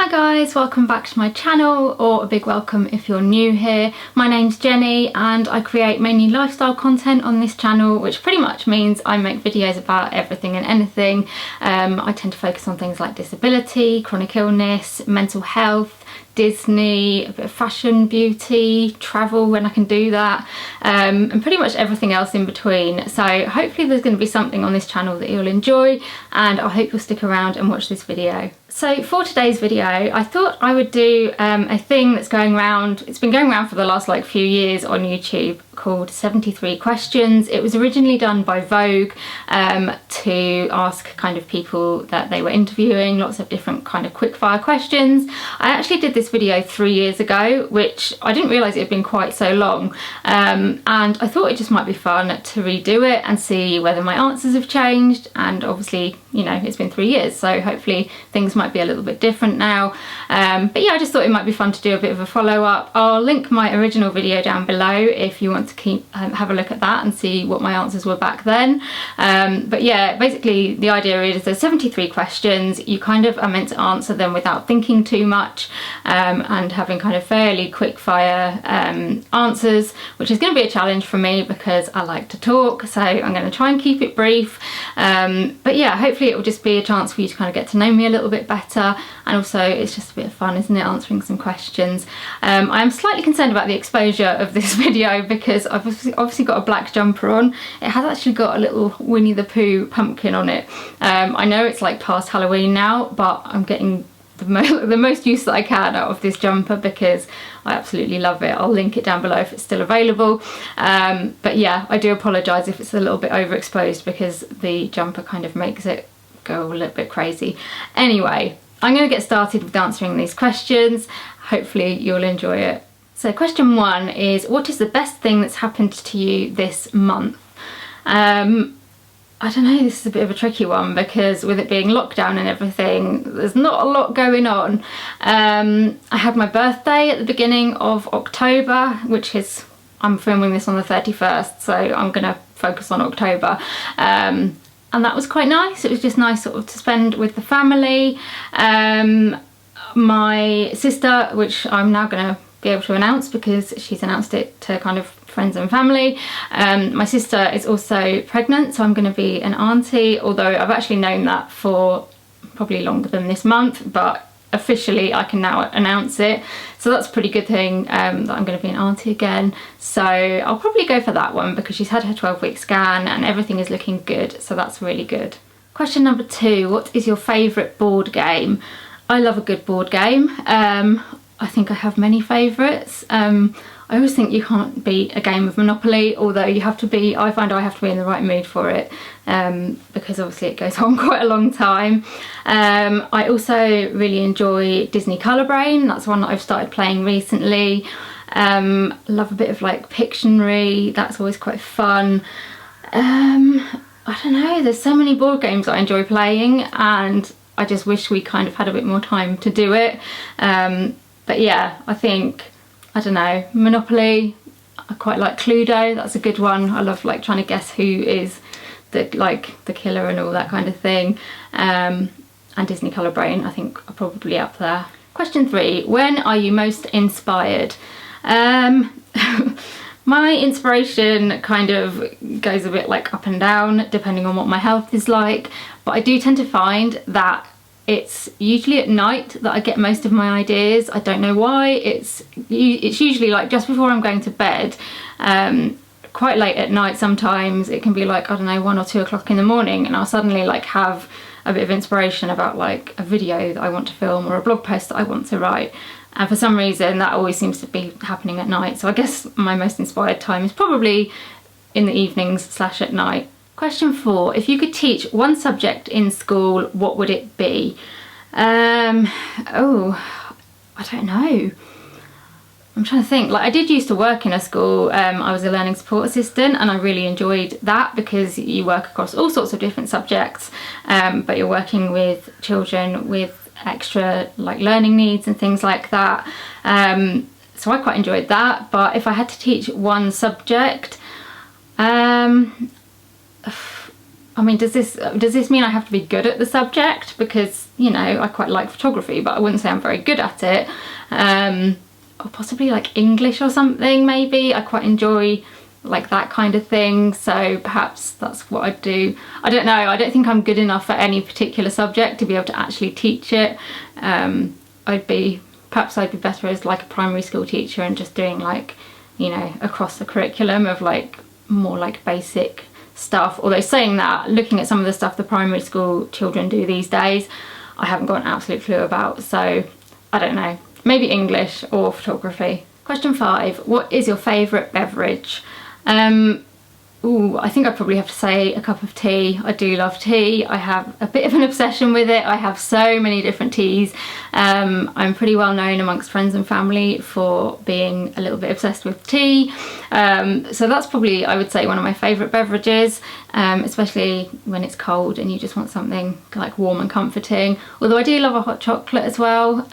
Hi guys, welcome back to my channel, or a big welcome if you're new here. My name's Jenny and I create mainly lifestyle content on this channel, which pretty much means I make videos about everything and anything. I tend to focus on things like disability, chronic illness, mental health, Disney, a bit of fashion, beauty, travel when I can do that, and pretty much everything else in between. So hopefully there's going to be something on this channel that you'll enjoy, and I hope you'll stick around and watch this video. So for today's video, I thought I would do a thing that's going around, it's been going around for the last few years on YouTube, called 73 questions. It was originally done by Vogue to ask kind of people that they were interviewing, lots of different kind of quickfire questions. I actually did this video 3 years ago, which I didn't realise it had been quite so long, and I thought it just might be fun to redo it and see whether my answers have changed. And obviously, you know, it's been 3 years, so hopefully things might be a little bit different now, but yeah, I just thought it might be fun to do a bit of a follow-up. I'll link my original video down below if you want to have a look at that and see what my answers were back then. But yeah, basically the idea is there's 73 questions. You kind of are meant to answer them without thinking too much, and having kind of fairly quick fire answers, which is going to be a challenge for me because I like to talk, so I'm going to try and keep it brief. But yeah, hopefully it will just be a chance for you to kind of get to know me a little bit better, and also it's just a bit of fun, isn't it, answering some questions. I am slightly concerned about the exposure of this video because I've obviously got a black jumper on. It has actually got a little Winnie the Pooh pumpkin on it. I know it's like past Halloween now, but I'm getting the most use that I can out of this jumper because I absolutely love it. I'll link it down below if it's still available. But yeah, I do apologise if it's a little bit overexposed because the jumper kind of makes it go a little bit crazy. Anyway, I'm going to get started with answering these questions. Hopefully you'll enjoy it. So question 1 is, what is the best thing that's happened to you this month? I don't know, this is a bit of a tricky one because with it being lockdown and everything, there's not a lot going on. I had my birthday at the beginning of October, which is, I'm filming this on the 31st, so I'm going to focus on October. And that was quite nice. It was just nice sort of to spend with the family. My sister, which I'm now going to be able to announce because she's announced it to kind of friends and family. My sister is also pregnant, so I'm going to be an auntie, although I've actually known that for probably longer than this month, but officially I can now announce it. So that's a pretty good thing, that I'm going to be an auntie again. So I'll probably go for that one because she's had her 12-week scan and everything is looking good, so that's really good. Question number 2, what is your favourite board game? I love a good board game. I think I have many favourites. I always think you can't beat a game of Monopoly, although you have to be, I find I have to be in the right mood for it, because obviously it goes on quite a long time. I also really enjoy Disney Colour Brain. That's one that I've started playing recently. Love a bit of like Pictionary, that's always quite fun. I don't know, there's so many board games I enjoy playing and I just wish we kind of had a bit more time to do it. But yeah, I think, I don't know, Monopoly, I quite like Cluedo, that's a good one. I love like trying to guess who is the killer and all that kind of thing. And Disney Colour Brain, I think, are probably up there. Question 3, when are you most inspired? My inspiration kind of goes a bit like up and down depending on what my health is like, but I do tend to find that it's usually at night that I get most of my ideas. I don't know why. It's usually like just before I'm going to bed, quite late at night sometimes. It can be like, I don't know, 1 or 2 o'clock in the morning, and I'll suddenly like have a bit of inspiration about like a video that I want to film or a blog post that I want to write. And for some reason that always seems to be happening at night. So I guess my most inspired time is probably in the evenings / at night. Question 4, if you could teach one subject in school, what would it be? Oh, I don't know. I'm trying to think. Like, I did used to work in a school. I was a learning support assistant and I really enjoyed that because you work across all sorts of different subjects, but you're working with children with extra like learning needs and things like that. So I quite enjoyed that. But if I had to teach one subject, I mean, does this mean I have to be good at the subject? Because, you know, I quite like photography, but I wouldn't say I'm very good at it. Or possibly like English or something, maybe. I quite enjoy like that kind of thing, so perhaps that's what I'd do. I don't know, I don't think I'm good enough at any particular subject to be able to actually teach it. Perhaps I'd be better as like a primary school teacher and just doing like, you know, across the curriculum of like more like basic stuff. Although saying that, looking at some of the stuff the primary school children do these days, I haven't got an absolute clue about, so I don't know. Maybe English or photography. Question 5, what is your favourite beverage? I think I'd probably have to say a cup of tea. I do love tea. I have a bit of an obsession with it. I have so many different teas. I'm pretty well known amongst friends and family for being a little bit obsessed with tea. So that's probably, I would say, one of my favourite beverages, especially when it's cold and you just want something like warm and comforting. Although I do love a hot chocolate as well.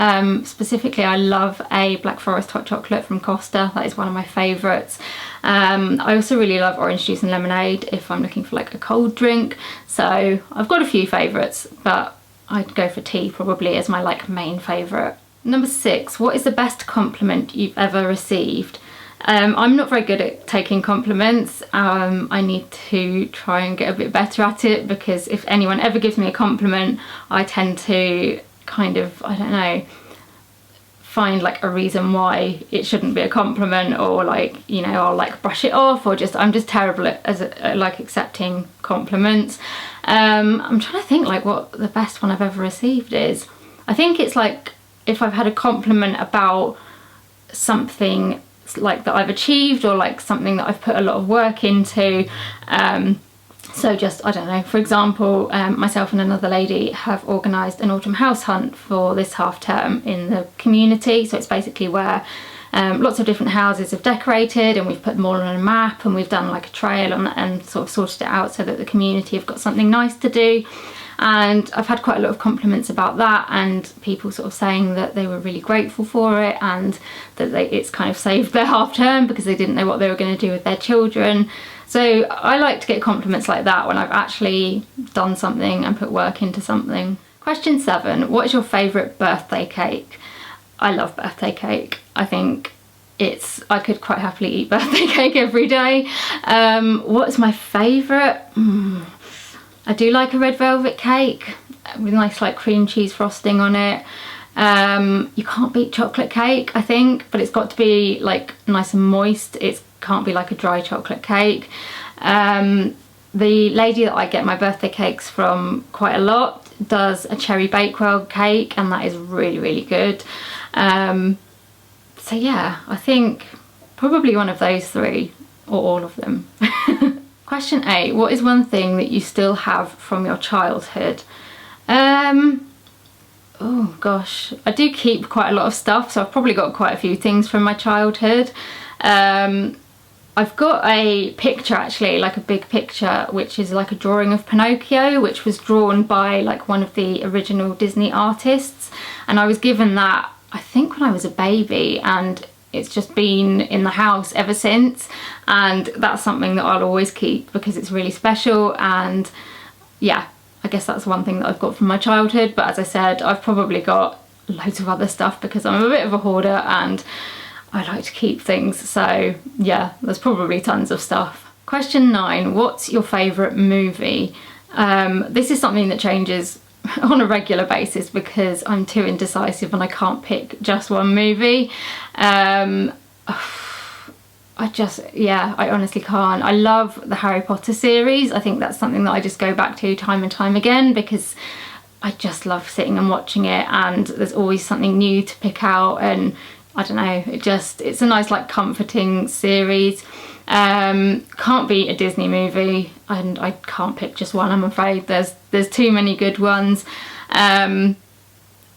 Specifically, I love a Black Forest hot chocolate from Cutest. That is one of my favourites. I also really love orange juice and lemonade if I'm looking for like a cold drink. So I've got a few favourites, but I'd go for tea probably as my like main favourite. Number 6, what is the best compliment you've ever received? I'm not very good at taking compliments. I need to try and get a bit better at it, because if anyone ever gives me a compliment, I tend to kind of, I don't know, find like a reason why it shouldn't be a compliment, or like, you know, I'll like brush it off, or just I'm just terrible at like accepting compliments. I'm trying to think like what the best one I've ever received is. I think it's like if I've had a compliment about something like that I've achieved, or like something that I've put a lot of work into. So just, I don't know, for example, myself and another lady have organised an autumn house hunt for this half term in the community. So it's basically where lots of different houses have decorated, and we've put them all on a map, and we've done like a trail and sort of sorted it out so that the community have got something nice to do. And I've had quite a lot of compliments about that, and people sort of saying that they were really grateful for it, and that it's kind of saved their half term because they didn't know what they were going to do with their children. So I like to get compliments like that when I've actually done something and put work into something. Question 7, what is your favourite birthday cake? I love birthday cake. I think I could quite happily eat birthday cake every day. What's my favourite? I do like a red velvet cake with nice like cream cheese frosting on it. You can't beat chocolate cake, I think, but it's got to be like nice and moist. It can't be like a dry chocolate cake. The lady that I get my birthday cakes from quite a lot does a cherry bakewell cake, and that is really, really good. So yeah, I think probably one of those 3, or all of them. Question 8, what is one thing that you still have from your childhood? Oh gosh, I do keep quite a lot of stuff, so I've probably got quite a few things from my childhood. I've got a picture, actually, like a big picture, which is like a drawing of Pinocchio, which was drawn by like one of the original Disney artists, and I was given that I think when I was a baby, and it's just been in the house ever since, and that's something that I'll always keep because it's really special. And yeah, I guess that's one thing that I've got from my childhood. But as I said, I've probably got loads of other stuff because I'm a bit of a hoarder and I like to keep things. So yeah, there's probably tons of stuff. Question 9, what's your favourite movie? This is something that changes on a regular basis because I'm too indecisive and I can't pick just one movie. I honestly can't. I love the Harry Potter series. I think that's something that I just go back to time and time again because I just love sitting and watching it, and there's always something new to pick out, and I don't know, it's a nice like comforting series. Can't beat a Disney movie, and I can't pick just one, I'm afraid. There's too many good ones.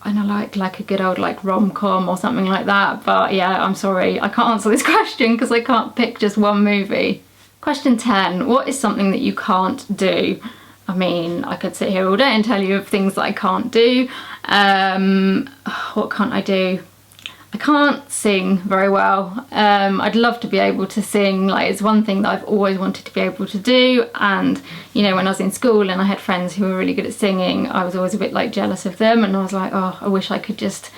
And I like a good old like rom-com or something like that, but yeah, I'm sorry, I can't answer this question because I can't pick just one movie. Question 10, what is something that you can't do? I mean, I could sit here all day and tell you of things that I can't do. What can't I do? I can't sing very well. I'd love to be able to sing. Like, it's one thing that I've always wanted to be able to do, and you know, when I was in school and I had friends who were really good at singing, I was always a bit like jealous of them, and I was like, oh, I wish I could just,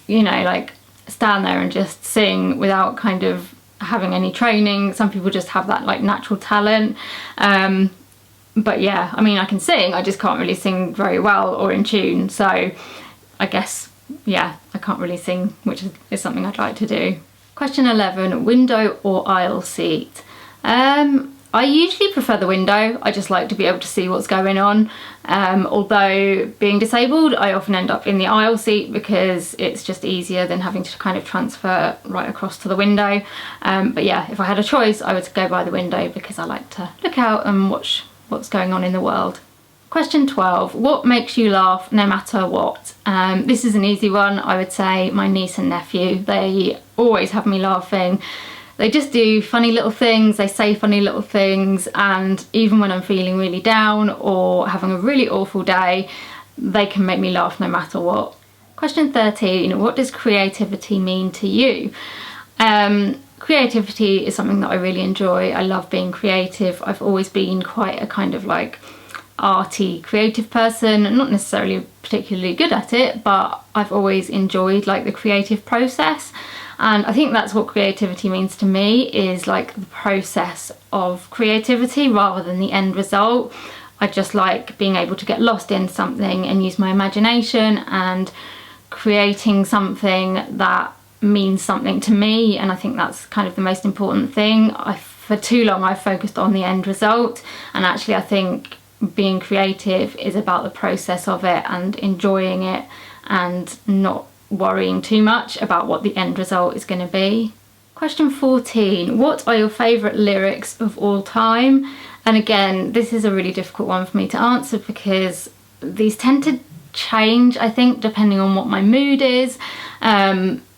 you know, like stand there and just sing without kind of having any training. Some people just have that like natural talent. But yeah, I mean, I can sing, I just can't really sing very well or in tune. So I guess, yeah, I can't really sing, which is something I'd like to do. Question 11, window or aisle seat? I usually prefer the window. I just like to be able to see what's going on. Although being disabled, I often end up in the aisle seat because it's just easier than having to kind of transfer right across to the window. But yeah, if I had a choice, I would go by the window because I like to look out and watch what's going on in the world. Question 12, what makes you laugh no matter what? This is an easy one. I would say my niece and nephew. They always have me laughing. They just do funny little things, they say funny little things, and even when I'm feeling really down or having a really awful day, they can make me laugh no matter what. Question 13, what does creativity mean to you? Creativity is something that I really enjoy. I love being creative. I've always been quite a kind of like arty, creative person. I'm not necessarily particularly good at it, but I've always enjoyed like the creative process. And I think that's what creativity means to me, is like the process of creativity rather than the end result. I just like being able to get lost in something and use my imagination and creating something that means something to me, and I think that's kind of the most important thing. For too long I've focused on the end result, and actually I think being creative is about the process of it and enjoying it and not worrying too much about what the end result is going to be. Question 14, what are your favourite lyrics of all time? And again, this is a really difficult one for me to answer because these tend to change, I think, depending on what my mood is,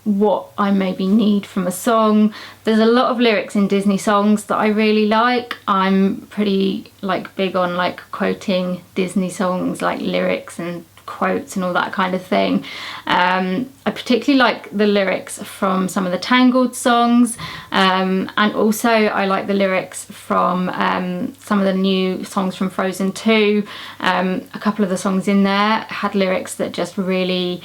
what I maybe need from a song. There's a lot of lyrics in Disney songs that I really like. I'm pretty like big on like quoting Disney songs, like lyrics and quotes and all that kind of thing. I particularly like the lyrics from some of the Tangled songs, and also I like the lyrics from some of the new songs from Frozen 2. A couple of the songs in there had lyrics that just really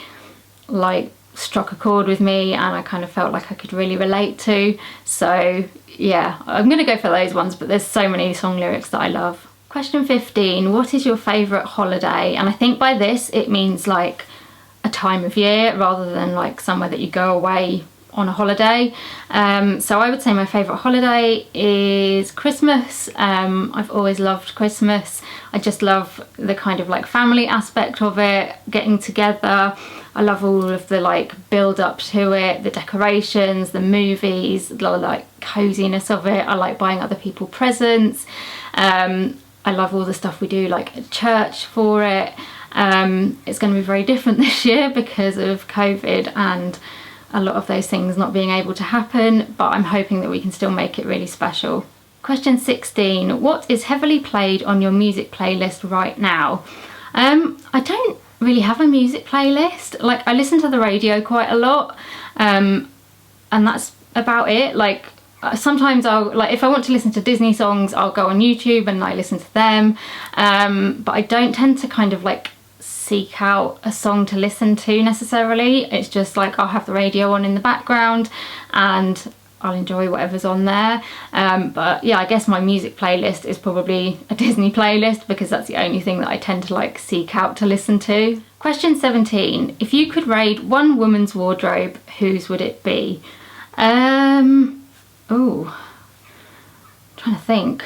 like struck a chord with me, and I kind of felt like I could really relate to. So yeah, I'm gonna go for those ones, but there's so many song lyrics that I love. Question 15, what is your favourite holiday? And I think by this it means like a time of year rather than like somewhere that you go away on a holiday. So I would say my favourite holiday is Christmas. I've always loved Christmas. I just love the kind of like family aspect of it, getting together. I love all of the like build up to it, the decorations, the movies, the like coziness of it. I like buying other people presents. I love all the stuff we do like at church for it. It's going to be very different this year because of COVID and a lot of those things not being able to happen, but I'm hoping that we can still make it really special. Question 16, what is heavily played on your music playlist right now? I don't really have a music playlist. Like, I listen to the radio quite a lot, and that's about it. Like, sometimes I'll, like, if I want to listen to Disney songs, I'll go on YouTube and I listen to them, but I don't tend to kind of like seek out a song to listen to necessarily. It's just like I'll have the radio on in the background and I'll enjoy whatever's on there. But yeah, I guess my music playlist is probably a Disney playlist because that's the only thing that I tend to like seek out to listen to. Question 17, if you could raid one woman's wardrobe, whose would it be? Trying to think.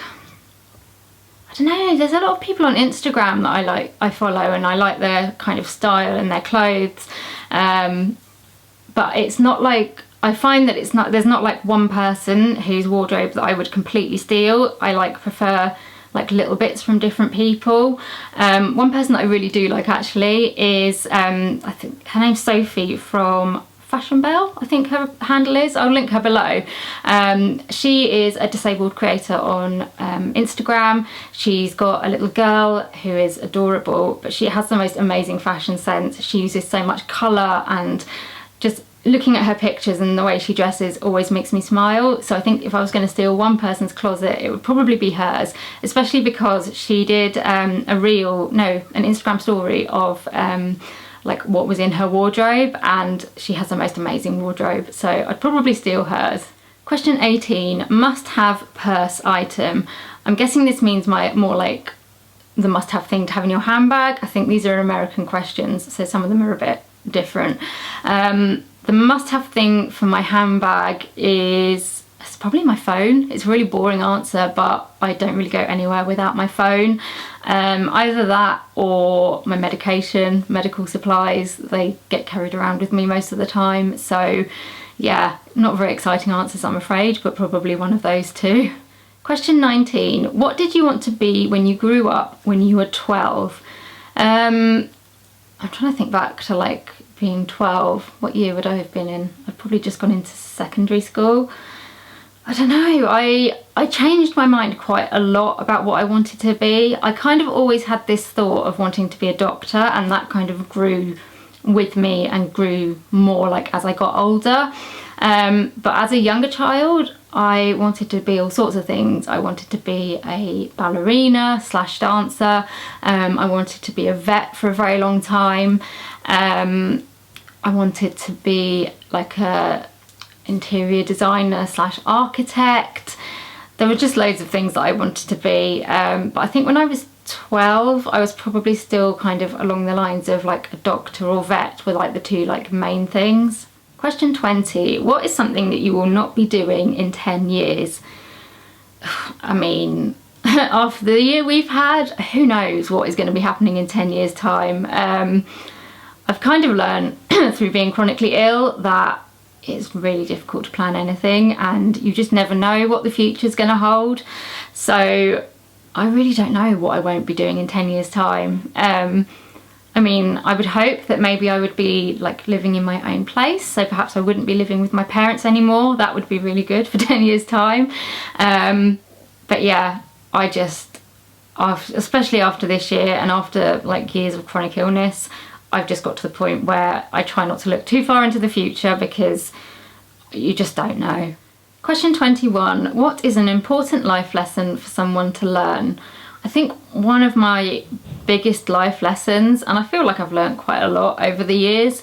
I don't know, there's a lot of people on Instagram that I follow, and I like their kind of style and their clothes, but it's not like, I find that there's not like one person whose wardrobe that I would completely steal. I like prefer like little bits from different people. One person that I really do like actually is, I think her name's Sophie from Fashion Belle, I think her handle is. I'll link her below. She is a disabled creator on Instagram. She's got a little girl who is adorable, but she has the most amazing fashion sense. She uses so much colour and just looking at her pictures and the way she dresses always makes me smile. So I think if I was going to steal one person's closet, it would probably be hers, especially because she did an Instagram story of like what was in her wardrobe, and she has the most amazing wardrobe, so I'd probably steal hers. Question 18, must have purse item. I'm guessing this means more like the must have thing to have in your handbag. I think these are American questions, so some of them are a bit different. The must-have thing for my handbag is, it's probably my phone. It's a really boring answer, but I don't really go anywhere without my phone. Either that or my medication, medical supplies. They get carried around with me most of the time. So yeah, not very exciting answers, I'm afraid, but probably one of those two. Question 19, what did you want to be when you grew up when you were 12? I'm trying to think back to like being 12. What year would I have been in? I'd probably just gone into secondary school. I don't know, I changed my mind quite a lot about what I wanted to be. I kind of always had this thought of wanting to be a doctor, and that kind of grew with me and grew more like as I got older. But as a younger child, I wanted to be all sorts of things. I wanted to be a ballerina / dancer. I wanted to be a vet for a very long time. I wanted to be like a interior designer / architect. There were just loads of things that I wanted to be. But I think when I was 12, I was probably still kind of along the lines of like a doctor or vet were like the two like main things. Question 20, what is something that you will not be doing in 10 years? I mean, after the year we've had, who knows what is going to be happening in 10 years time. I've kind of learned through being chronically ill that it's really difficult to plan anything, and you just never know what the future's going to hold. So I really don't know what I won't be doing in 10 years time. I mean, I would hope that maybe I would be like living in my own place, so perhaps I wouldn't be living with my parents anymore. That would be really good for 10 years time. But yeah, I just, especially after this year and after like years of chronic illness, I've just got to the point where I try not to look too far into the future because you just don't know. Question 21, what is an important life lesson for someone to learn? I think one of my biggest life lessons, and I feel like I've learned quite a lot over the years,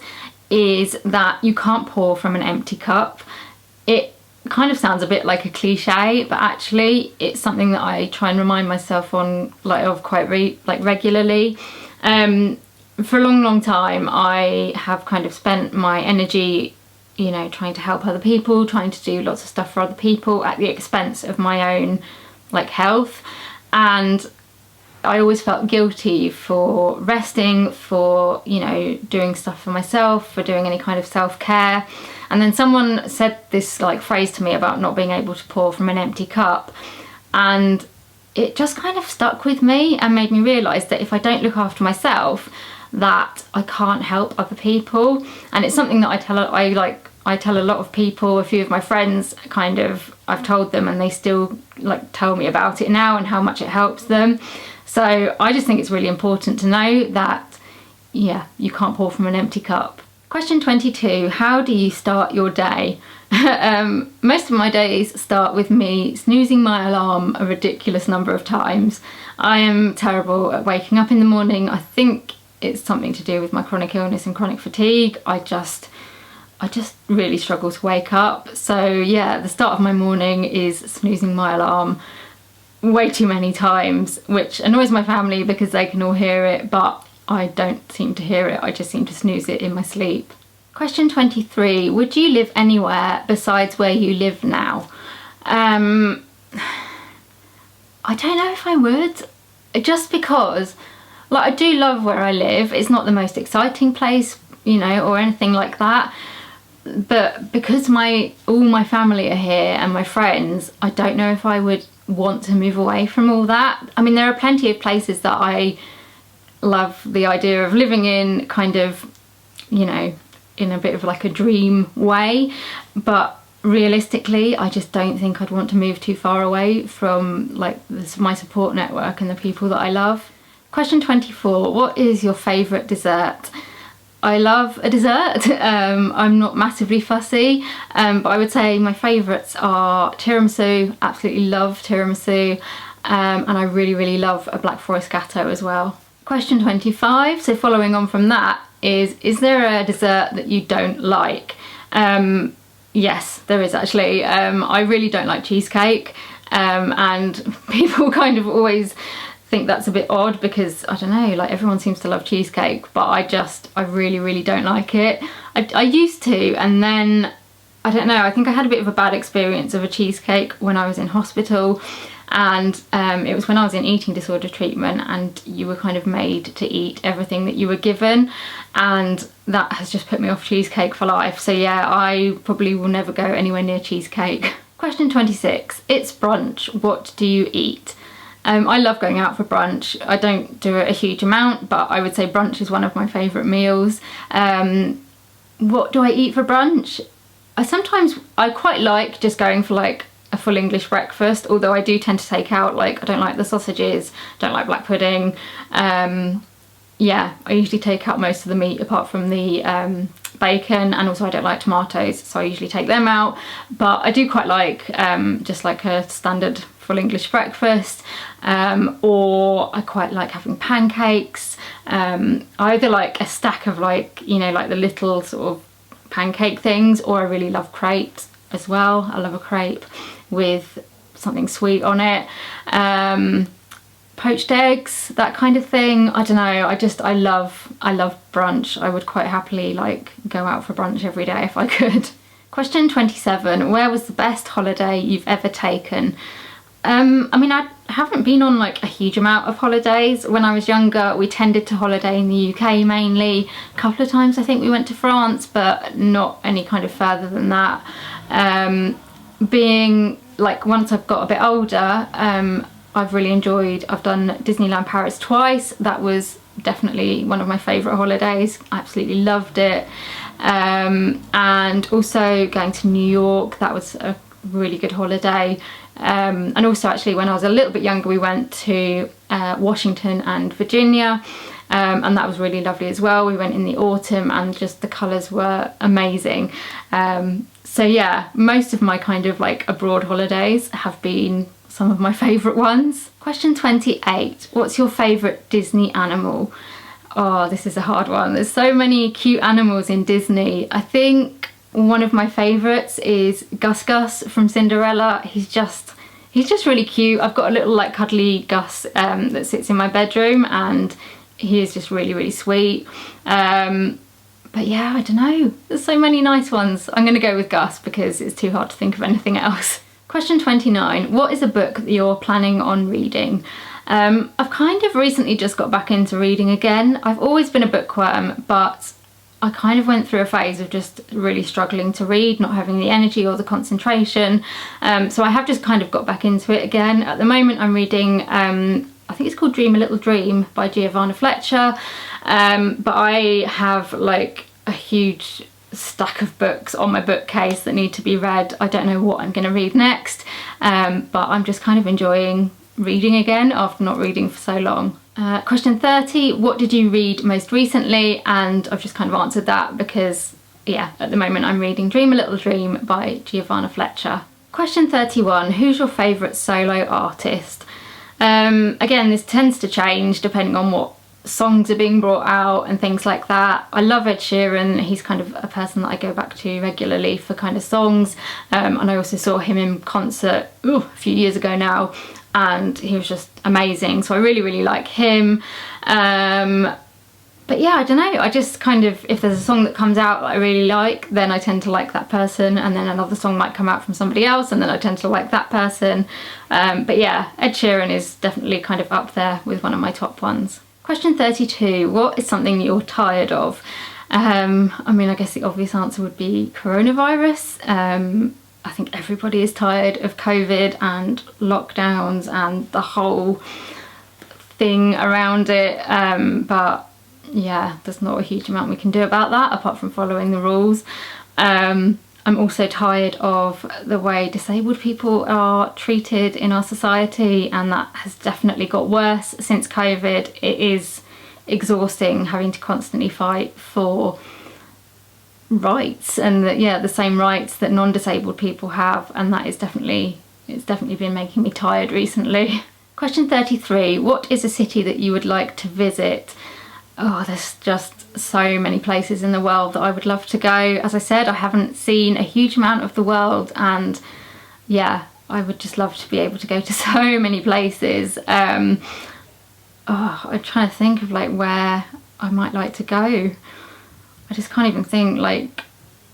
is that you can't pour from an empty cup. It kind of sounds a bit like a cliche, but actually it's something that I try and remind myself of quite regularly. For a long time I have kind of spent my energy, you know, trying to help other people, trying to do lots of stuff for other people at the expense of my own like health. And I always felt guilty for resting, for, you know, doing stuff for myself, for doing any kind of self-care. And then someone said this like phrase to me about not being able to pour from an empty cup, and it just kind of stuck with me and made me realise that if I don't look after myself, that I can't help other people. And it's something that I tell a lot of people. A few of my friends kind of, I've told them and they still like tell me about it now and how much it helps them. So I just think it's really important to know that, yeah, you can't pour from an empty cup. Question 22, how do you start your day? Most of my days start with me snoozing my alarm a ridiculous number of times. I am terrible at waking up in the morning. I think it's something to do with my chronic illness and chronic fatigue. I just really struggle to wake up. So yeah, the start of my morning is snoozing my alarm way too many times, which annoys my family because they can all hear it, but I don't seem to hear it. I just seem to snooze it in my sleep. Question 23, would you live anywhere besides where you live now? I don't know if I would, just because like I do love where I live. It's not the most exciting place, you know, or anything like that, but because all my family are here and my friends, I don't know if I would want to move away from all that. I mean, there are plenty of places that I love the idea of living in, kind of, you know, in a bit of like a dream way, but realistically I just don't think I'd want to move too far away from like my support network and the people that I love. Question 24, what is your favourite dessert? I love a dessert. I'm not massively fussy, but I would say my favourites are tiramisu. Absolutely love tiramisu, and I really love a black forest gatto as well. Question 25, so following on from that, is there a dessert that you don't like? Yes, there is actually. I really don't like cheesecake, and people kind of always think that's a bit odd because, I don't know, like everyone seems to love cheesecake, but I really don't like it. I used to, and then, I don't know, I think I had a bit of a bad experience of a cheesecake when I was in hospital, and it was when I was in eating disorder treatment, and you were kind of made to eat everything that you were given, and that has just put me off cheesecake for life. So yeah, I probably will never go anywhere near cheesecake. Question 26, it's brunch, what do you eat? I love going out for brunch. I don't do it a huge amount, but I would say brunch is one of my favourite meals. What do I eat for brunch? I quite like just going for like a full English breakfast, although I do tend to take out, like, I don't like the sausages, don't like black pudding. Yeah, I usually take out most of the meat apart from the bacon, and also I don't like tomatoes, so I usually take them out. But I do quite like just like a standard full English breakfast, or I quite like having pancakes. I either like a stack of, like, you know, like the little sort of pancake things, or I really love crepes as well. I love a crepe with something sweet on it. Poached eggs, that kind of thing. I don't know, I love brunch. I would quite happily like go out for brunch every day if I could. Question 27, where was the best holiday you've ever taken? I mean, I haven't been on like a huge amount of holidays. When I was younger, we tended to holiday in the UK mainly. A couple of times I think we went to France, but not any kind of further than that. Being like, once I've got a bit older, I've done Disneyland Paris twice. That was definitely one of my favourite holidays. I absolutely loved it. And also going to New York, that was a really good holiday. And also actually when I was a little bit younger, we went to Washington and Virginia, and that was really lovely as well. We went in the autumn and just the colours were amazing. So yeah, most of my kind of like abroad holidays have been some of my favourite ones. Question 28, what's your favourite Disney animal? Oh, this is a hard one. There's so many cute animals in Disney. I think one of my favourites is Gus Gus from Cinderella. He's just really cute. I've got a little like cuddly Gus that sits in my bedroom, and he is just really sweet. But yeah, I don't know. There's so many nice ones. I'm going to go with Gus because it's too hard to think of anything else. Question 29, what is a book that you're planning on reading? I've kind of recently just got back into reading again. I've always been a bookworm, but I kind of went through a phase of just really struggling to read, not having the energy or the concentration. So I have just kind of got back into it again. At the moment I'm reading, I think it's called Dream a Little Dream by Giovanna Fletcher. But I have like a huge stack of books on my bookcase that need to be read. I don't know what I'm going to read next, but I'm just kind of enjoying reading again after not reading for so long. Question 30, what did you read most recently? And I've just kind of answered that because, yeah, at the moment I'm reading Dream a Little Dream by Giovanna Fletcher. Question 31, who's your favourite solo artist? Again, this tends to change depending on what songs are being brought out and things like that. I love Ed Sheeran. He's kind of a person that I go back to regularly for kind of songs. And I also saw him in concert a few years ago now, and he was just amazing. So I really like him. But yeah, I don't know. I just kind of, if there's a song that comes out that I really like, then I tend to like that person, and then another song might come out from somebody else, and then I tend to like that person. But yeah, Ed Sheeran is definitely kind of up there with one of my top ones. Question 32, what is something you're tired of? I mean, I guess the obvious answer would be coronavirus. I think everybody is tired of COVID and lockdowns and the whole thing around it. But yeah, there's not a huge amount we can do about that apart from following the rules. I'm also tired of the way disabled people are treated in our society, and that has definitely got worse since COVID. It is exhausting having to constantly fight for rights, and the same rights that non-disabled people have, and that is definitely been making me tired recently. Question 33, what is a city that you would like to visit? Oh, there's just so many places in the world that I would love to go. As I said, I haven't seen a huge amount of the world, and yeah, I would just love to be able to go to so many places. I'm trying to think of like where I might like to go. I just can't even think. Like,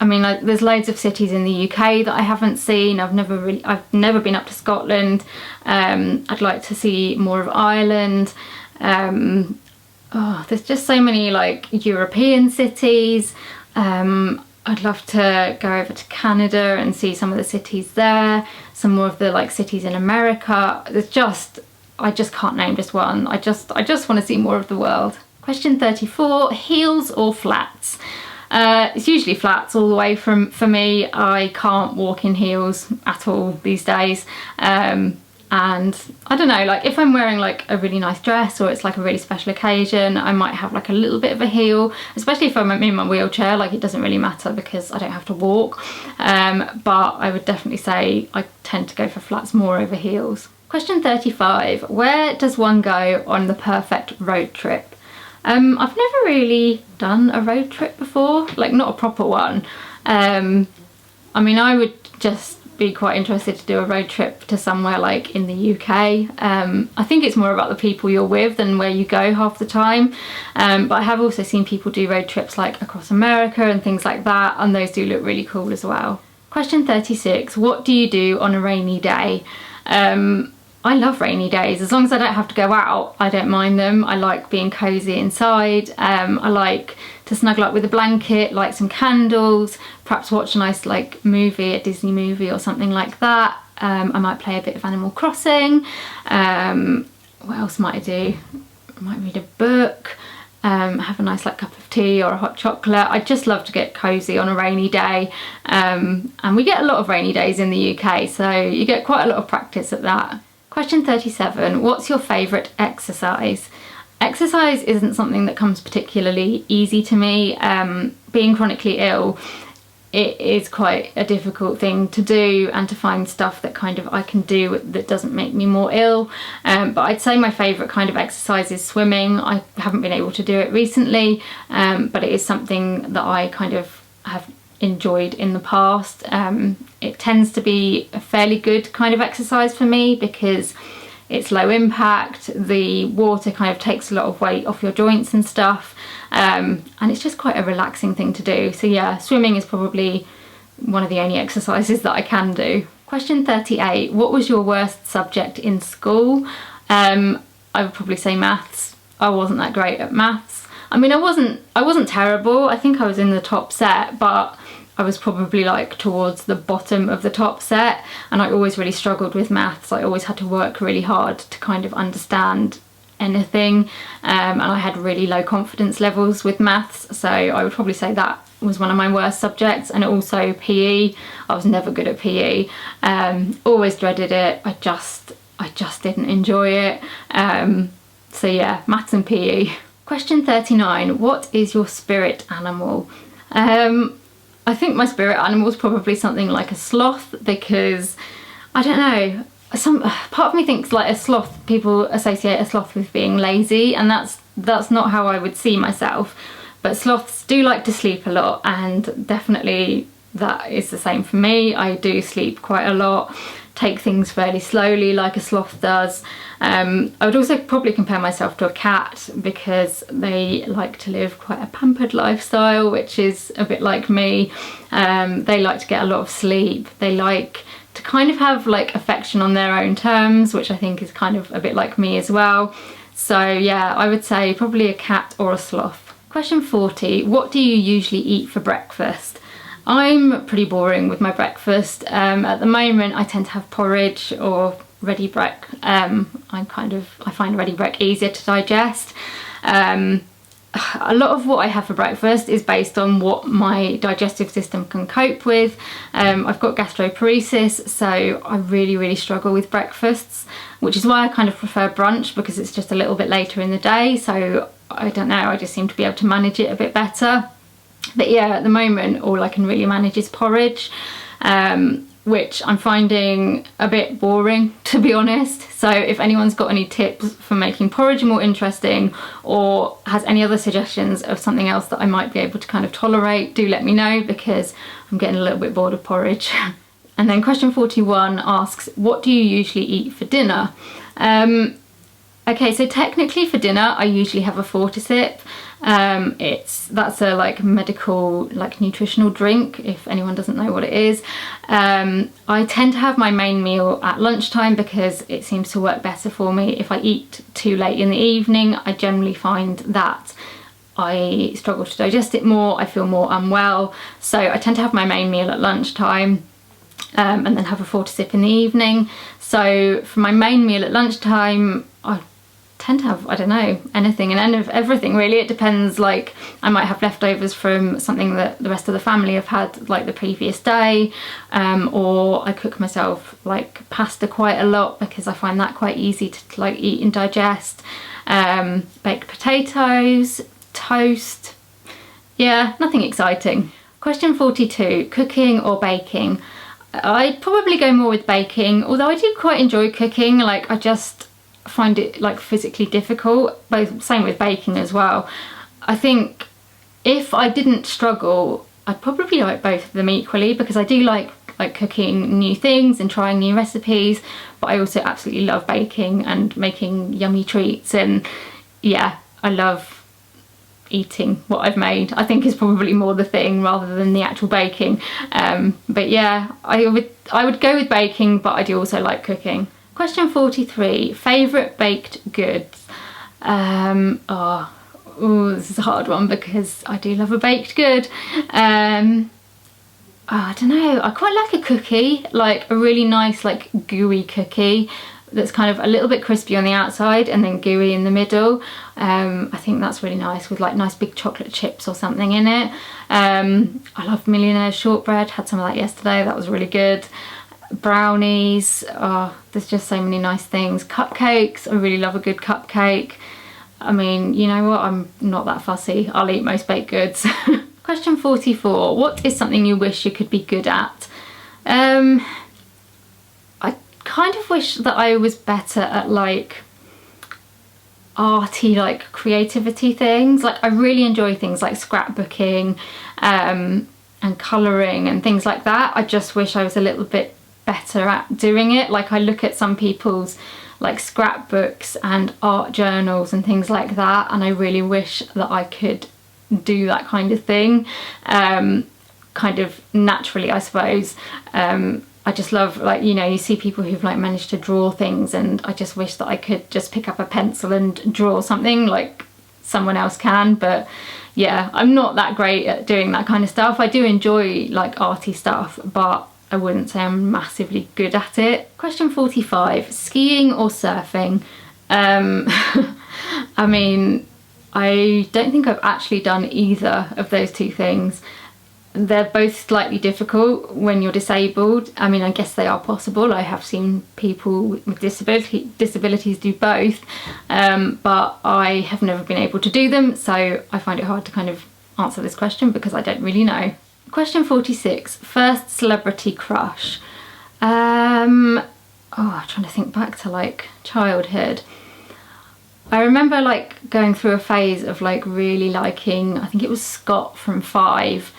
I mean, like, there's loads of cities in the UK that I haven't seen. I've never been up to Scotland. I'd like to see more of Ireland. There's just so many like European cities. I'd love to go over to Canada and see some of the cities there, some more of the like cities in America. I just can't name just one. I just want to see more of the world. Question 34, heels or flats? It's usually flats all the way for me. I can't walk in heels at all these days. And I don't know, like if I'm wearing like a really nice dress or it's like a really special occasion, I might have like a little bit of a heel, especially if I'm in my wheelchair. Like, it doesn't really matter because I don't have to walk. But I would definitely say I tend to go for flats more over heels. Question 35, where does one go on the perfect road trip? I've never really done a road trip before, like not a proper one. I mean, I would just be quite interested to do a road trip to somewhere like in the UK. I think it's more about the people you're with than where you go half the time. But I have also seen people do road trips like across America and things like that, and those do look really cool as well. Question 36, what do you do on a rainy day? I love rainy days. As long as I don't have to go out, I don't mind them. I like being cozy inside. I like to snuggle up with a blanket, light some candles, perhaps watch a nice like movie, a Disney movie or something like that. I might play a bit of Animal Crossing. What else might I do? I might read a book, have a nice like cup of tea or a hot chocolate. I just love to get cozy on a rainy day. And we get a lot of rainy days in the UK, so you get quite a lot of practice at that. Question 37, what's your favourite exercise? Exercise isn't something that comes particularly easy to me. Being chronically ill, it is quite a difficult thing to do, and to find stuff that kind of I can do that doesn't make me more ill. But I'd say my favourite kind of exercise is swimming. I haven't been able to do it recently, but it is something that I kind of have enjoyed in the past. It tends to be a fairly good kind of exercise for me because it's low impact, the water kind of takes a lot of weight off your joints and stuff, and it's just quite a relaxing thing to do. So yeah, swimming is probably one of the only exercises that I can do. Question 38, what was your worst subject in school? I would probably say maths. I wasn't that great at maths. I mean, I wasn't terrible. I think I was in the top set, but I was probably like towards the bottom of the top set, and I always really struggled with maths. I always had to work really hard to kind of understand anything, and I had really low confidence levels with maths, so I would probably say that was one of my worst subjects. And also PE. I was never good at PE. Always dreaded it. I just didn't enjoy it. So yeah, maths and PE. Question 39, what is your spirit animal? I think my spirit animal is probably something like a sloth, because I don't know, some part of me thinks like a sloth, people associate a sloth with being lazy, and that's not how I would see myself. But sloths do like to sleep a lot, and definitely that is the same for me. I do sleep quite a lot, take things fairly slowly like a sloth does. I would also probably compare myself to a cat, because they like to live quite a pampered lifestyle, which is a bit like me. They like to get a lot of sleep. They like to kind of have like affection on their own terms, which I think is kind of a bit like me as well. So yeah, I would say probably a cat or a sloth. Question 40, what do you usually eat for breakfast? I'm pretty boring with my breakfast. At the moment I tend to have porridge or ready brek. I find ready brek easier to digest. A lot of what I have for breakfast is based on what my digestive system can cope with. I've got gastroparesis, so I really struggle with breakfasts, which is why I kind of prefer brunch, because it's just a little bit later in the day, so I don't know, I just seem to be able to manage it a bit better. But yeah, at the moment all I can really manage is porridge, which I'm finding a bit boring, to be honest. So if anyone's got any tips for making porridge more interesting, or has any other suggestions of something else that I might be able to kind of tolerate, do let me know, because I'm getting a little bit bored of porridge. And then question 41 asks, what do you usually eat for dinner? Okay, so technically for dinner I usually have a Fortisip. That's a like medical, like nutritional drink, if anyone doesn't know what it is. I tend to have my main meal at lunchtime because it seems to work better for me. If I eat too late in the evening, I generally find that I struggle to digest it more, I feel more unwell. So I tend to have my main meal at lunchtime, and then have a Fortisip in the evening. So for my main meal at lunchtime, I tend to have, I don't know, anything and everything really. It depends, like I might have leftovers from something that the rest of the family have had like the previous day, or I cook myself like pasta quite a lot because I find that quite easy to like eat and digest. Baked potatoes, toast, yeah, nothing exciting. Question 42, cooking or baking? I'd probably go more with baking, although I do quite enjoy cooking. Like I just find it like physically difficult, both same with baking as well. I think if I didn't struggle, I'd probably like both of them equally, because I do like cooking new things and trying new recipes, but I also absolutely love baking and making yummy treats. And yeah, I love eating what I've made, I think, is probably more the thing rather than the actual baking. But yeah, I would go with baking, but I do also like cooking. Question 43, favourite baked goods? This is a hard one because I do love a baked good. I don't know, I quite like a cookie, like a really nice like gooey cookie that's kind of a little bit crispy on the outside and then gooey in the middle. I think that's really nice with like nice big chocolate chips or something in it. I love Millionaire shortbread, had some of that yesterday, that was really good. Brownies, there's just so many nice things. Cupcakes, I really love a good cupcake. I mean, you know what, I'm not that fussy, I'll eat most baked goods. Question 44, what is something you wish you could be good at? I kind of wish that I was better at like arty, like creativity things. Like I really enjoy things like scrapbooking and colouring and things like that. I just wish I was a little bit better at doing it. Like I look at some people's like scrapbooks and art journals and things like that, and I really wish that I could do that kind of thing, kind of naturally, I suppose. I just love, like, you know, you see people who've like managed to draw things, and I just wish that I could just pick up a pencil and draw something like someone else can. But yeah, I'm not that great at doing that kind of stuff. I do enjoy like arty stuff, but I wouldn't say I'm massively good at it. Question 45, skiing or surfing? I mean, I don't think I've actually done either of those two things. They're both slightly difficult when you're disabled. I mean, I guess they are possible. I have seen people with disabilities do both, but I have never been able to do them, so I find it hard to kind of answer this question because I don't really know. Question 46, first celebrity crush. I'm trying to think back to like childhood. I remember like going through a phase of like really liking, I think it was Scott from Five,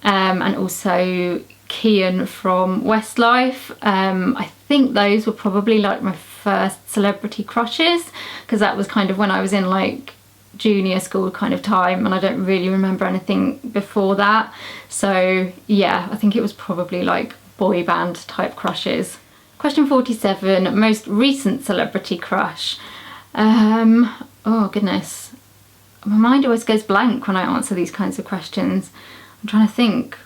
and also Kian from Westlife. I think those were probably like my first celebrity crushes, because that was kind of when I was in like junior school kind of time, and I don't really remember anything before that. So yeah, I think it was probably like boy band type crushes. Question 47, most recent celebrity crush. Oh goodness, my mind always goes blank when I answer these kinds of questions. I'm trying to think.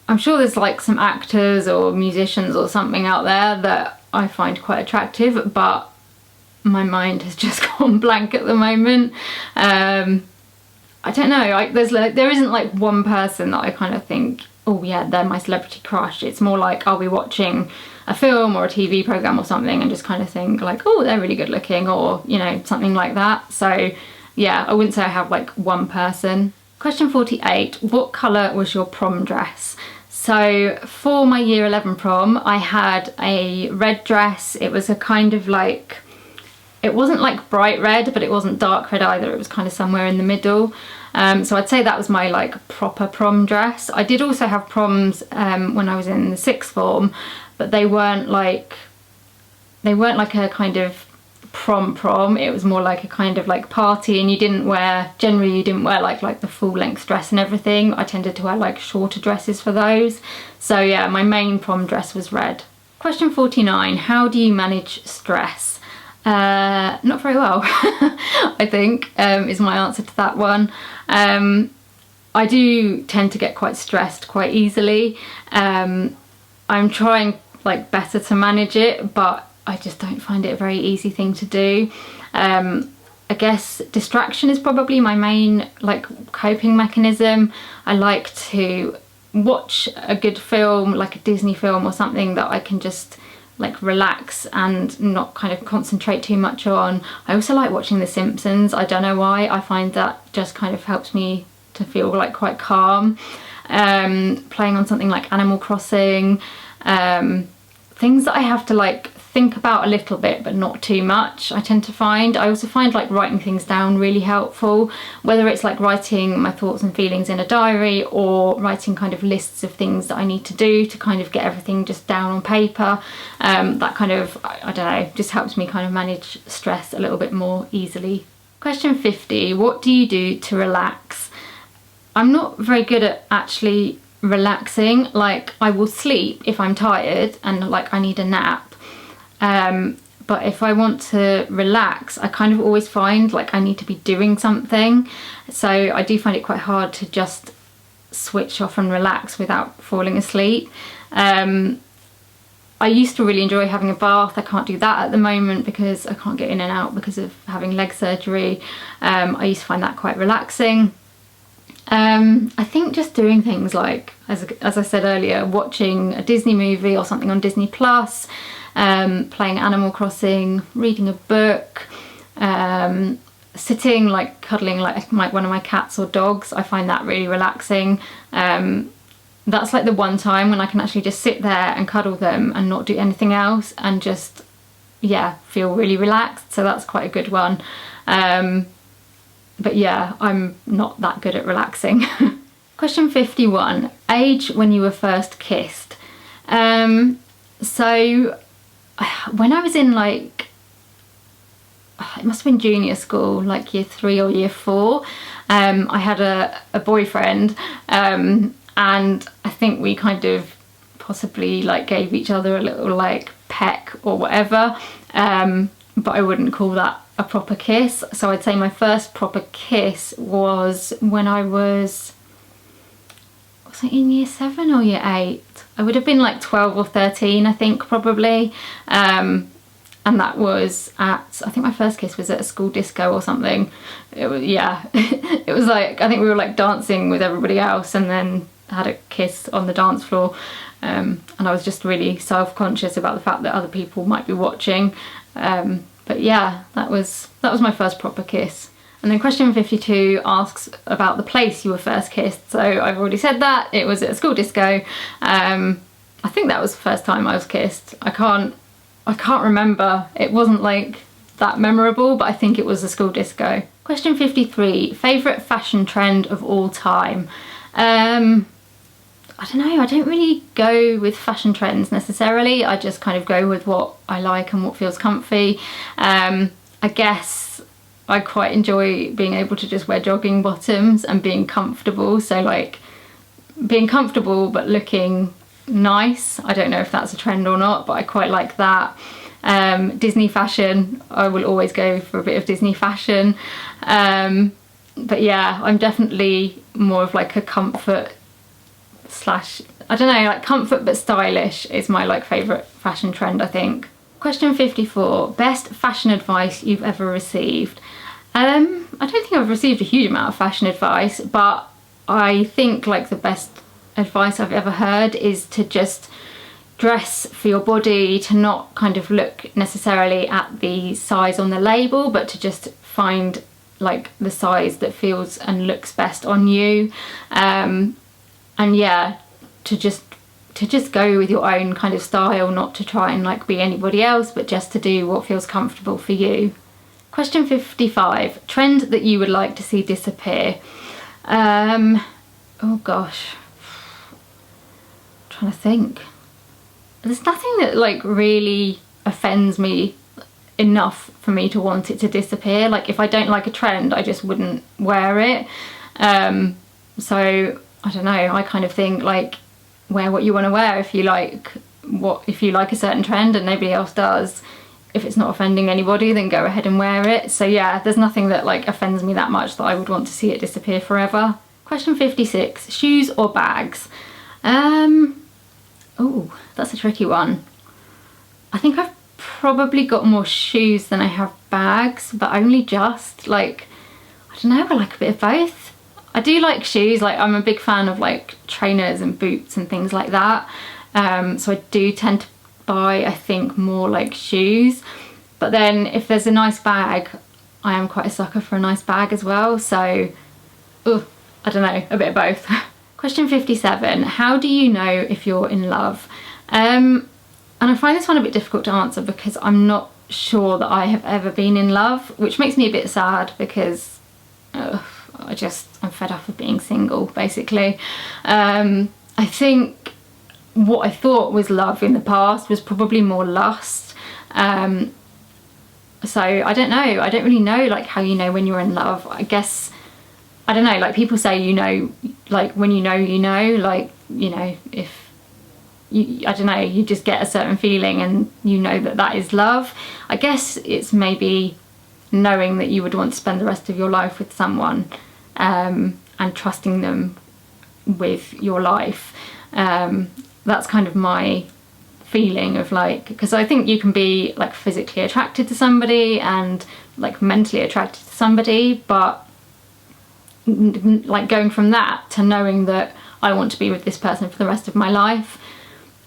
I'm sure there's like some actors or musicians or something out there that I find quite attractive, but my mind has just gone blank at the moment. I don't know, there isn't like one person that I kind of think, oh yeah, they're my celebrity crush. It's more like, I'll be watching a film or a TV program or something and just kind of think like, oh, they're really good looking, or you know, something like that. So yeah, I wouldn't say I have like one person. Question 48, what colour was your prom dress? So for my year 11 prom, I had a red dress. It was a kind of like, it wasn't like bright red, but it wasn't dark red either. It was kind of somewhere in the middle. So I'd say that was my like proper prom dress. I did also have proms when I was in the sixth form, but they weren't like a kind of prom. It was more like a kind of like party, and generally you didn't wear like the full length dress and everything. I tended to wear like shorter dresses for those. So yeah, my main prom dress was red. Question 49, how do you manage stress? Not very well, I think, is my answer to that one. I do tend to get quite stressed quite easily. I'm trying like better to manage it, but I just don't find it a very easy thing to do. I guess distraction is probably my main like coping mechanism. I like to watch a good film, like a Disney film or something that I can just like relax and not kind of concentrate too much on. I also like watching The Simpsons. I don't know why. I find that just kind of helps me to feel like quite calm. Playing on something like Animal Crossing, things that I have to like think about a little bit but not too much, I tend to find. I also find like writing things down really helpful, whether it's like writing my thoughts and feelings in a diary or writing kind of lists of things that I need to do to kind of get everything just down on paper. That kind of, I don't know, just helps me kind of manage stress a little bit more easily. Question 50, what do you do to relax? I'm not very good at actually relaxing. Like I will sleep if I'm tired and like I need a nap. But if I want to relax, I kind of always find like I need to be doing something. So I do find it quite hard to just switch off and relax without falling asleep. I used to really enjoy having a bath. I can't do that at the moment because I can't get in and out because of having leg surgery. I used to find that quite relaxing. I think just doing things like, as I said earlier, watching a Disney movie or something on Disney Plus, playing Animal Crossing, reading a book, sitting like cuddling like one of my cats or dogs. I find that really relaxing. That's like the one time when I can actually just sit there and cuddle them and not do anything else and just, yeah, feel really relaxed. So that's quite a good one. But yeah, I'm not that good at relaxing. Question 51, age when you were first kissed. So when I was in like, it must have been junior school, like year 3 or year 4, I had a boyfriend, and I think we kind of possibly like gave each other a little like peck or whatever, but I wouldn't call that a proper kiss. So I'd say my first proper kiss was when I was it in year 7 or year 8? I would have been like 12 or 13, I think, probably. And that was I think my first kiss was at a school disco or something. It was, yeah, it was like, I think we were like dancing with everybody else and then had a kiss on the dance floor. And I was just really self-conscious about the fact that other people might be watching. But yeah, that was my first proper kiss. And then question 52 asks about the place you were first kissed. So I've already said that, it was at a school disco. I think that was the first time I was kissed. I can't remember. It wasn't like that memorable, but I think it was a school disco. Question 53, favourite fashion trend of all time. I don't know, I don't really go with fashion trends necessarily. I just kind of go with what I like and what feels comfy. I guess I quite enjoy being able to just wear jogging bottoms and being comfortable. So like being comfortable but looking nice. I don't know if that's a trend or not, but I quite like that. Disney fashion, I will always go for a bit of Disney fashion. But yeah, I'm definitely more of like a comfort slash, I don't know, like comfort but stylish is my like favourite fashion trend, I think. Question 54, best fashion advice you've ever received. I don't think I've received a huge amount of fashion advice, but I think like the best advice I've ever heard is to just dress for your body, to not kind of look necessarily at the size on the label, but to just find like the size that feels and looks best on you. And yeah, to just go with your own kind of style, not to try and like be anybody else, but just to do what feels comfortable for you. Question 55, trend that you would like to see disappear. Oh gosh, I'm trying to think. There's nothing that like really offends me enough for me to want it to disappear. Like if I don't like a trend, I just wouldn't wear it. So I don't know, I kind of think like wear what you want to wear. If you like a certain trend and nobody else does, if it's not offending anybody, then go ahead and wear it. So yeah, there's nothing that like offends me that much that I would want to see it disappear forever. Question 56, shoes or bags? Oh, that's a tricky one. I think I've probably got more shoes than I have bags, but only just. Like, I don't know, I like a bit of both. I do like shoes, like I'm a big fan of like trainers and boots and things like that. So I do tend to buy, I think, more like shoes. But then if there's a nice bag, I am quite a sucker for a nice bag as well. So, I don't know, a bit of both. Question 57, how do you know if you're in love? And I find this one a bit difficult to answer because I'm not sure that I have ever been in love, which makes me a bit sad because I'm fed up of being single, basically. I think what I thought was love in the past was probably more lust. So I don't know, I don't really know like how you know when you're in love. I guess, I don't know, like people say, you know, like when you know, like, you know, if you, I don't know, you just get a certain feeling and you know that that is love. I guess it's maybe knowing that you would want to spend the rest of your life with someone, and trusting them with your life. That's kind of my feeling of like, because I think you can be like physically attracted to somebody and like mentally attracted to somebody, but like going from that to knowing that I want to be with this person for the rest of my life,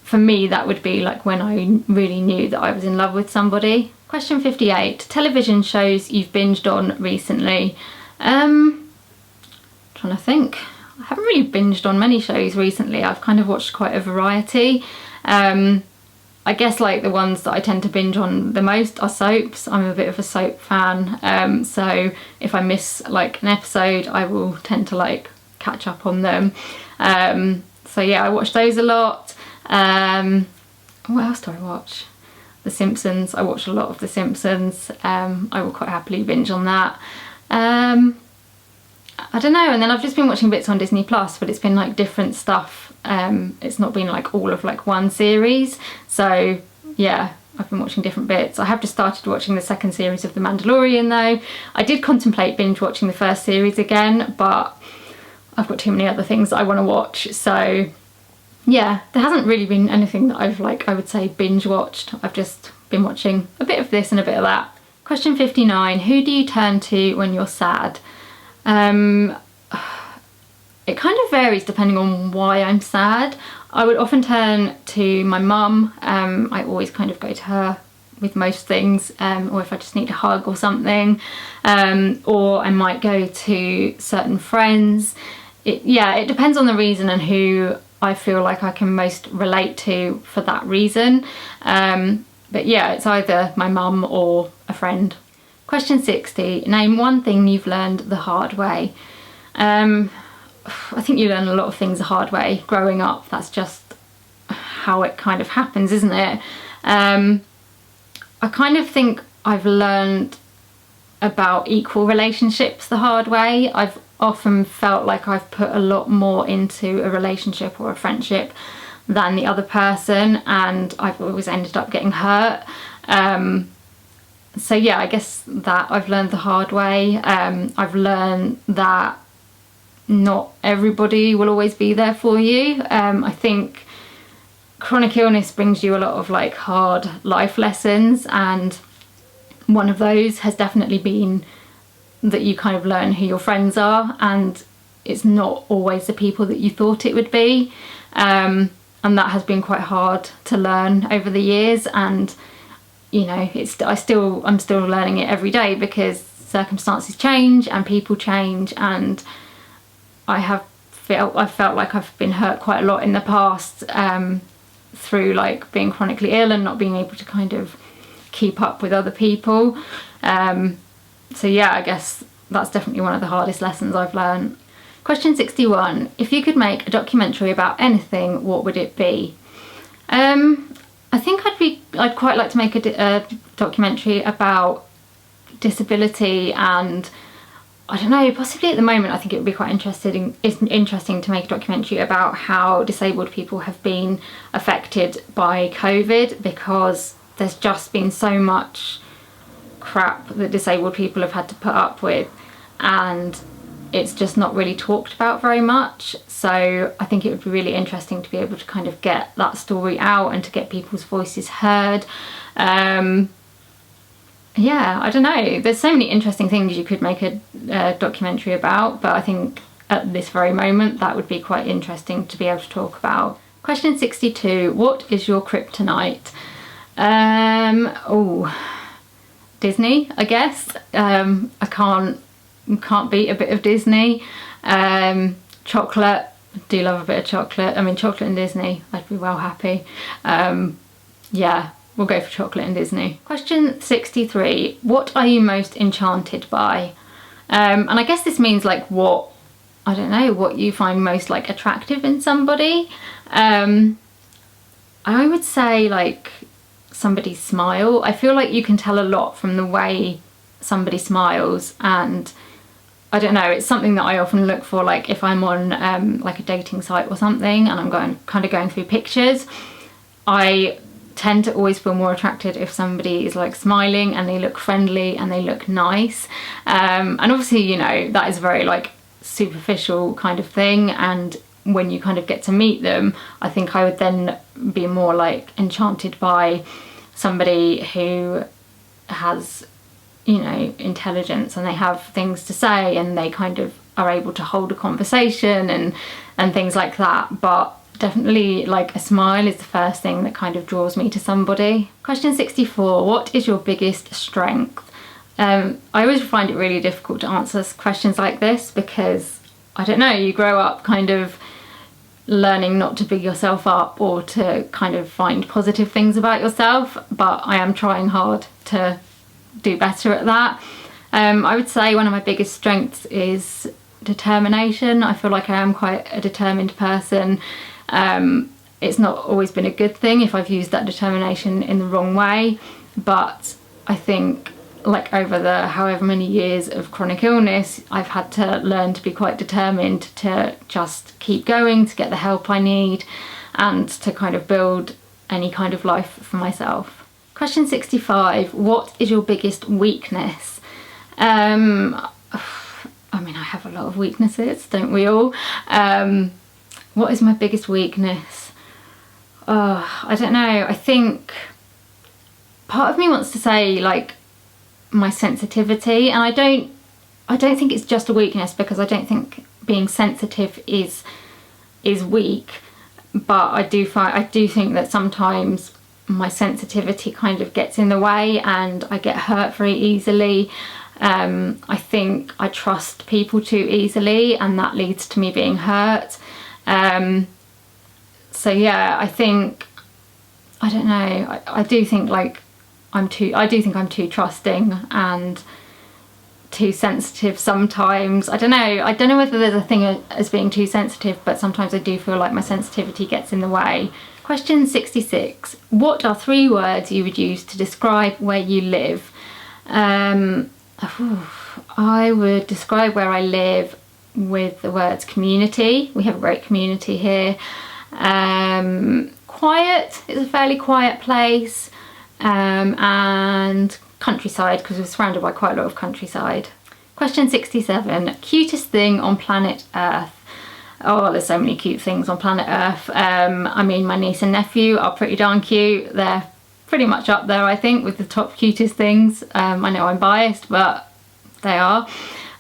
for me that would be like when I really knew that I was in love with somebody. Question 58, television shows you've binged on recently. Trying to think, I haven't really binged on many shows recently. I've kind of watched quite a variety. I guess like the ones that I tend to binge on the most are soaps. I'm a bit of a soap fan, so if I miss like an episode, I will tend to like catch up on them. So yeah, I watch those a lot. What else do I watch? The Simpsons. I watch a lot of The Simpsons. I will quite happily binge on that. I don't know, and then I've just been watching bits on Disney Plus, but it's been like different stuff. It's not been like all of like one series. So yeah, I've been watching different bits. I have just started watching the second series of The Mandalorian though. I did contemplate binge watching the first series again, but I've got too many other things that I want to watch. So yeah, there hasn't really been anything that I've like, I would say, binge watched. I've just been watching a bit of this and a bit of that. Question 59, who do you turn to when you're sad? It kind of varies depending on why I'm sad. I would often turn to my mum. I always kind of go to her with most things, or if I just need a hug or something, or I might go to certain friends. It depends on the reason and who I feel like I can most relate to for that reason. But yeah, it's either my mum or a friend. Question 60, name one thing you've learned the hard way. I think you learn a lot of things the hard way growing up. That's just how it kind of happens, isn't it? I kind of think I've learned about equal relationships the hard way. I've often felt like I've put a lot more into a relationship or a friendship than the other person, and I've always ended up getting hurt. So yeah, I guess that I've learned the hard way. I've learned that not everybody will always be there for you. I think chronic illness brings you a lot of like hard life lessons, and one of those has definitely been that you kind of learn who your friends are, and it's not always the people that you thought it would be. And that has been quite hard to learn over the years, and you know, I'm still learning it every day, because circumstances change and people change, and I felt like I've been hurt quite a lot in the past through like being chronically ill and not being able to kind of keep up with other people. So yeah, I guess that's definitely one of the hardest lessons I've learned. Question 61. If you could make a documentary about anything, what would it be? I think I'd quite like to make a documentary about disability, and I don't know, possibly at the moment I think it would be quite interesting to make a documentary about how disabled people have been affected by COVID, because there's just been so much crap that disabled people have had to put up with, and it's just not really talked about very much. So I think it would be really interesting to be able to kind of get that story out and to get people's voices heard. Yeah, I don't know, there's so many interesting things you could make a documentary about, but I think at this very moment that would be quite interesting to be able to talk about. Question 62. What is your kryptonite? Disney, I guess. I can't beat a bit of Disney. Chocolate, I do love a bit of chocolate. I mean, chocolate and Disney, I'd be well happy. Yeah, we'll go for chocolate and Disney. Question 63. What are you most enchanted by? And I guess this means like what you find most like attractive in somebody. I would say like somebody's smile. I feel like you can tell a lot from the way somebody smiles, and I don't know, it's something that I often look for, like if I'm on like a dating site or something and I'm going through pictures, I tend to always feel more attracted if somebody is like smiling and they look friendly and they look nice. And obviously, you know, that is very like superficial kind of thing, and when you kind of get to meet them, I think I would then be more like enchanted by somebody who has, you know, intelligence and they have things to say and they kind of are able to hold a conversation and things like that. But definitely like a smile is the first thing that kind of draws me to somebody. Question 64. What is your biggest strength? I always find it really difficult to answer questions like this, because I don't know, you grow up kind of learning not to big yourself up or to kind of find positive things about yourself, but I am trying hard to do better at that. I would say one of my biggest strengths is determination. I feel like I am quite a determined person. It's not always been a good thing if I've used that determination in the wrong way, but I think like over the however many years of chronic illness, I've had to learn to be quite determined to just keep going, to get the help I need, and to kind of build any kind of life for myself. Question 65. What is your biggest weakness? I mean, I have a lot of weaknesses, don't we all? What is my biggest weakness? I don't know. I think part of me wants to say like my sensitivity, and I don't think it's just a weakness, because I don't think being sensitive is weak, but I do think that sometimes my sensitivity kind of gets in the way and I get hurt very easily. I think I trust people too easily and that leads to me being hurt. So yeah, I don't know, I do think like I'm too trusting and too sensitive sometimes. I don't know whether there's a thing as being too sensitive, but sometimes I do feel like my sensitivity gets in the way. Question 66. What are 3 words you would use to describe where you live? I would describe where I live with the words community. We have a great community here. Quiet, it's a fairly quiet place. And countryside, because we're surrounded by quite a lot of countryside. Question 67. Cutest thing on planet Earth? Oh, there's so many cute things on planet Earth. I mean, my niece and nephew are pretty darn cute. They're pretty much up there, I think, with the top cutest things. I know I'm biased, but they are.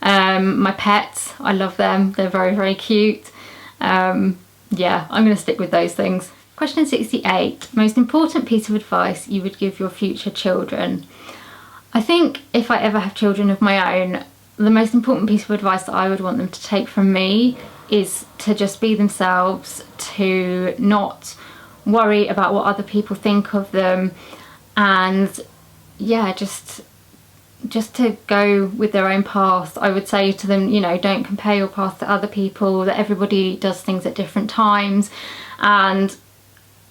My pets, I love them. They're very, very cute. Yeah, I'm going to stick with those things. Question 68. Most important piece of advice you would give your future children? I think if I ever have children of my own, the most important piece of advice that I would want them to take from me is to just be themselves, to not worry about what other people think of them, and yeah, just to go with their own path. I would say to them, you know, don't compare your path to other people, that everybody does things at different times, and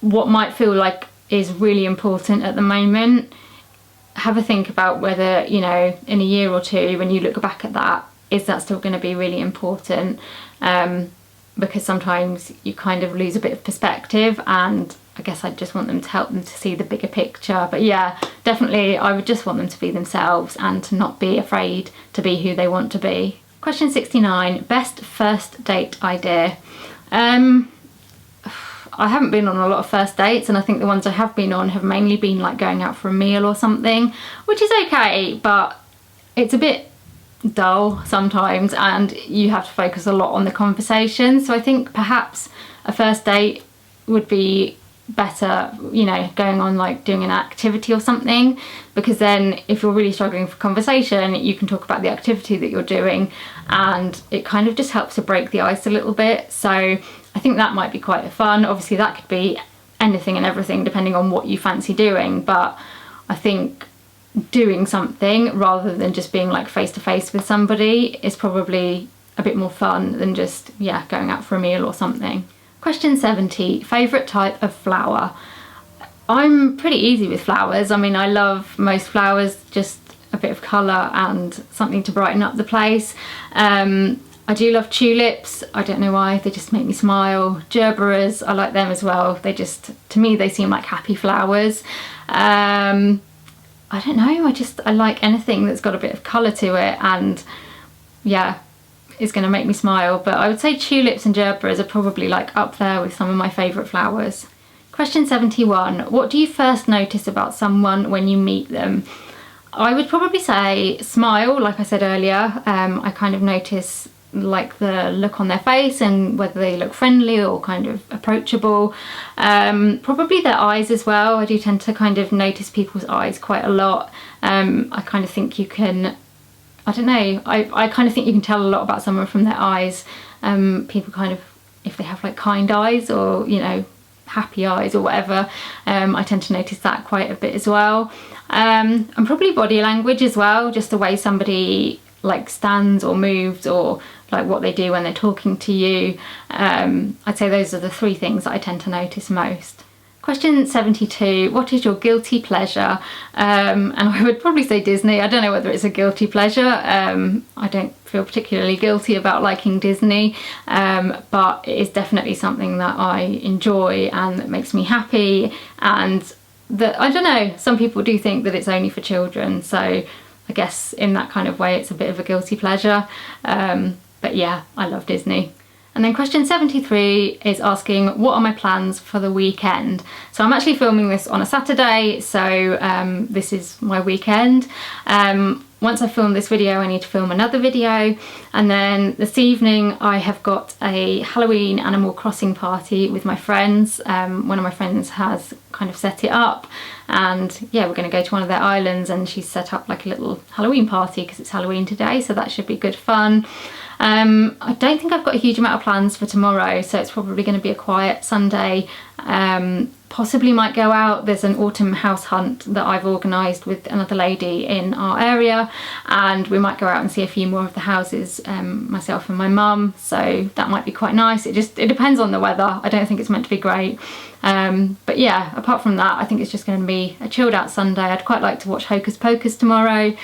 what might feel like is really important at the moment, have a think about whether, you know, in a year or two when you look back at that, is that still going to be really important? Because sometimes you kind of lose a bit of perspective, and I guess I just want them to help them to see the bigger picture. But yeah, definitely I would just want them to be themselves and to not be afraid to be who they want to be. Question 69, best first date idea. I haven't been on a lot of first dates, and I think the ones I have been on have mainly been like going out for a meal or something, which is okay, but it's a bit dull sometimes and you have to focus a lot on the conversation. So I think perhaps a first date would be better, you know, going on like doing an activity or something, because then if you're really struggling for conversation, you can talk about the activity that you're doing, and it kind of just helps to break the ice a little bit. So I think that might be quite fun. Obviously that could be anything and everything depending on what you fancy doing, but I think doing something rather than just being like face to face with somebody is probably a bit more fun than just, yeah, going out for a meal or something. Question 70, favourite type of flower. I'm pretty easy with flowers. I mean, I love most flowers, just a bit of colour and something to brighten up the place. I do love tulips. I don't know why, they just make me smile. Gerberas, I like them as well. They just, to me, they seem like happy flowers. I don't know, I like anything that's got a bit of colour to it, and yeah, is going to make me smile. But I would say tulips and gerberas are probably like up there with some of my favourite flowers. Question 71, what do you first notice about someone when you meet them? I would probably say smile, like I said earlier. I kind of notice like the look on their face and whether they look friendly or kind of approachable. Probably their eyes as well. I do tend to kind of notice people's eyes quite a lot. I kind of think you can, I don't know, I kind of think you can tell a lot about someone from their eyes. People kind of, if they have like kind eyes or, you know, happy eyes or whatever, I tend to notice that quite a bit as well. And probably body language as well, just the way somebody like stands or moves, or like what they do when they're talking to you. I'd say those are the three things that I tend to notice most. Question 72, what is your guilty pleasure? And I would probably say Disney. I don't know whether it's a guilty pleasure. I don't feel particularly guilty about liking Disney, but it is definitely something that I enjoy and that makes me happy, and that, I don't know, some people do think that it's only for children, so I guess in that kind of way it's a bit of a guilty pleasure. But yeah, I love Disney. And then question 73 is asking, what are my plans for the weekend? So I'm actually filming this on a Saturday, so this is my weekend. Once I film this video, I need to film another video, and then this evening I have got a Halloween Animal Crossing party with my friends. One of my friends has kind of set it up, and yeah, we're going to go to one of their islands, and she's set up like a little Halloween party because it's Halloween today, so that should be good fun. I don't think I've got a huge amount of plans for tomorrow, so it's probably going to be a quiet Sunday. Possibly might go out. There's an autumn house hunt that I've organised with another lady in our area, and we might go out and see a few more of the houses, myself and my mum, so that might be quite nice. It depends on the weather. I don't think it's meant to be great. But yeah, apart from that, I think it's just going to be a chilled out Sunday. I'd quite like to watch Hocus Pocus tomorrow.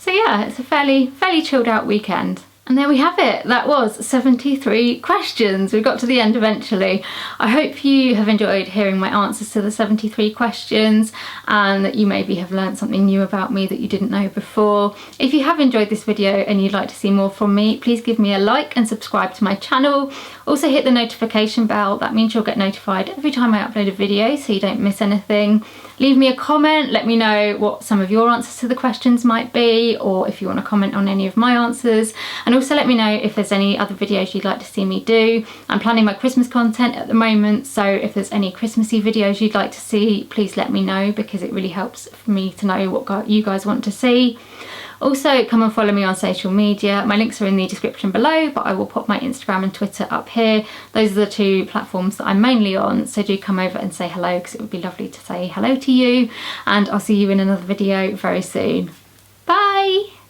So yeah, it's a fairly chilled out weekend. And there we have it. That was 73 questions. We got to the end eventually. I hope you have enjoyed hearing my answers to the 73 questions, and that you maybe have learned something new about me that you didn't know before. If you have enjoyed this video and you'd like to see more from me, please give me a like and subscribe to my channel. Also hit the notification bell. That means you'll get notified every time I upload a video, so you don't miss anything. Leave me a comment, let me know what some of your answers to the questions might be, or if you want to comment on any of my answers. And also let me know if there's any other videos you'd like to see me do. I'm planning my Christmas content at the moment, so if there's any Christmassy videos you'd like to see, please let me know, because it really helps for me to know what you guys want to see. Also, come and follow me on social media. My links are in the description below, but I will pop my Instagram and Twitter up here. Those are the two platforms that I'm mainly on, so do come over and say hello, because it would be lovely to say hello to you, and I'll see you in another video very soon. Bye!